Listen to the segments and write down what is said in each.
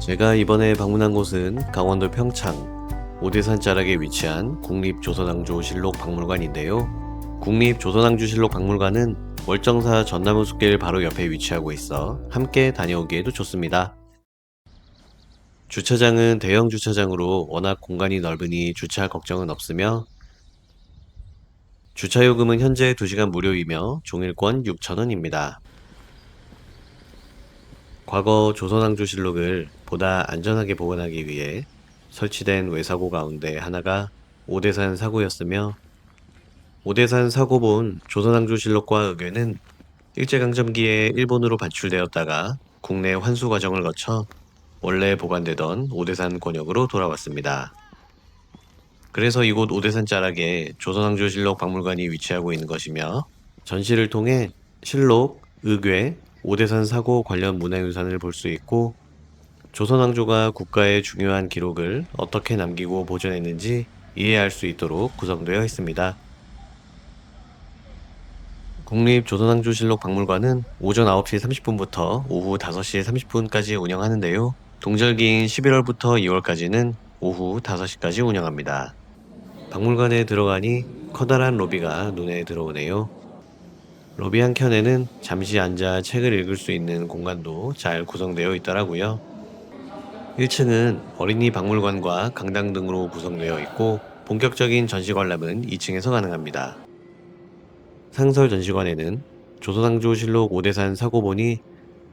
제가 이번에 방문한 곳은 강원도 평창 오대산 자락에 위치한 국립조선왕조실록 박물관인데요. 국립조선왕조실록 박물관은 월정사 전나무 숲길 바로 옆에 위치하고 있어 함께 다녀오기에도 좋습니다. 주차장은 대형 주차장으로 워낙 공간이 넓으니 주차할 걱정은 없으며 주차요금은 현재 2시간 무료이며 종일권 6,000원입니다. 과거 조선왕조실록을 보다 안전하게 보관하기 위해 설치된 외사고 가운데 하나가 오대산 사고였으며, 오대산 사고본 조선왕조실록과 의궤는 일제강점기에 일본으로 반출되었다가 국내 환수 과정을 거쳐 원래 보관되던 오대산 권역으로 돌아왔습니다. 그래서 이곳 오대산 자락에 조선왕조실록 박물관이 위치하고 있는 것이며, 전시를 통해 실록, 의궤, 오대산 사고 관련 문화유산을 볼 수 있고, 조선왕조가 국가의 중요한 기록을 어떻게 남기고 보존했는지 이해할 수 있도록 구성되어 있습니다. 국립조선왕조실록 박물관은 오전 9시 30분부터 오후 5시 30분까지 운영하는데요. 동절기인 11월부터 2월까지는 오후 5시까지 운영합니다. 박물관에 들어가니 커다란 로비가 눈에 들어오네요. 로비 한켠에는 잠시 앉아 책을 읽을 수 있는 공간도 잘 구성되어 있더라고요. 1층은 어린이 박물관과 강당 등으로 구성되어 있고, 본격적인 전시 관람은 2층에서 가능합니다. 상설 전시관에는 조선왕조실록 오대산 사고본이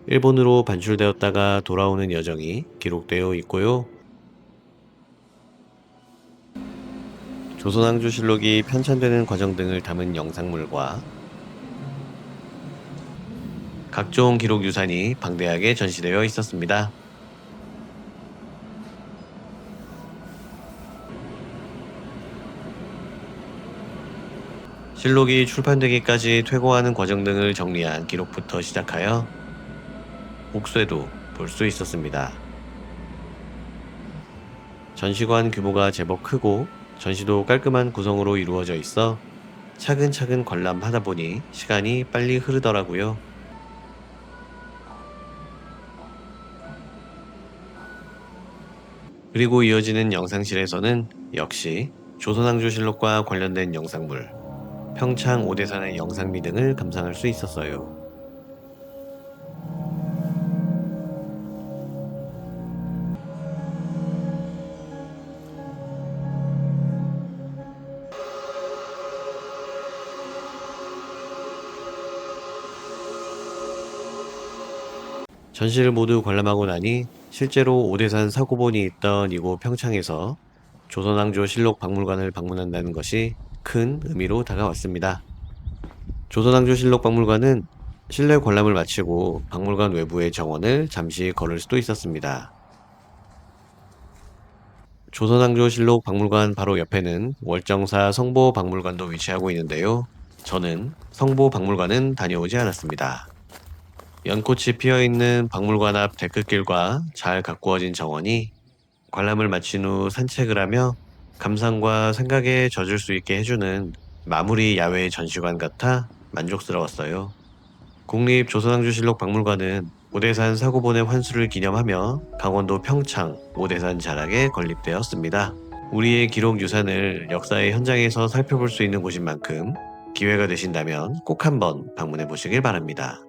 일본으로 반출되었다가 돌아오는 여정이 기록되어 있고요. 조선왕조실록이 편찬되는 과정 등을 담은 영상물과 각종 기록 유산이 방대하게 전시되어 있었습니다. 실록이 출판되기까지 퇴고하는 과정 등을 정리한 기록부터 시작하여 옥쇄도 볼 수 있었습니다. 전시관 규모가 제법 크고 전시도 깔끔한 구성으로 이루어져 있어 차근차근 관람하다 보니 시간이 빨리 흐르더라고요. 그리고 이어지는 영상실에서는 역시 조선왕조실록과 관련된 영상물, 평창 오대산의 영상미 등을 감상할 수 있었어요. 전시를 모두 관람하고 나니 실제로 오대산 사고본이 있던 이곳 평창에서 조선왕조 실록 박물관을 방문한다는 것이 큰 의미로 다가왔습니다. 조선왕조 실록 박물관은 실내 관람을 마치고 박물관 외부의 정원을 잠시 걸을 수도 있었습니다. 조선왕조 실록 박물관 바로 옆에는 월정사 성보 박물관도 위치하고 있는데요. 저는 성보 박물관은 다녀오지 않았습니다. 연꽃이 피어있는 박물관 앞 데크길과 잘 가꾸어진 정원이 관람을 마친 후 산책을 하며 감상과 생각에 젖을 수 있게 해주는 마무리 야외 전시관 같아 만족스러웠어요. 국립조선왕조실록 박물관은 오대산 사고본의 환수를 기념하며 강원도 평창 오대산 자락에 건립되었습니다. 우리의 기록 유산을 역사의 현장에서 살펴볼 수 있는 곳인 만큼 기회가 되신다면 꼭 한번 방문해 보시길 바랍니다.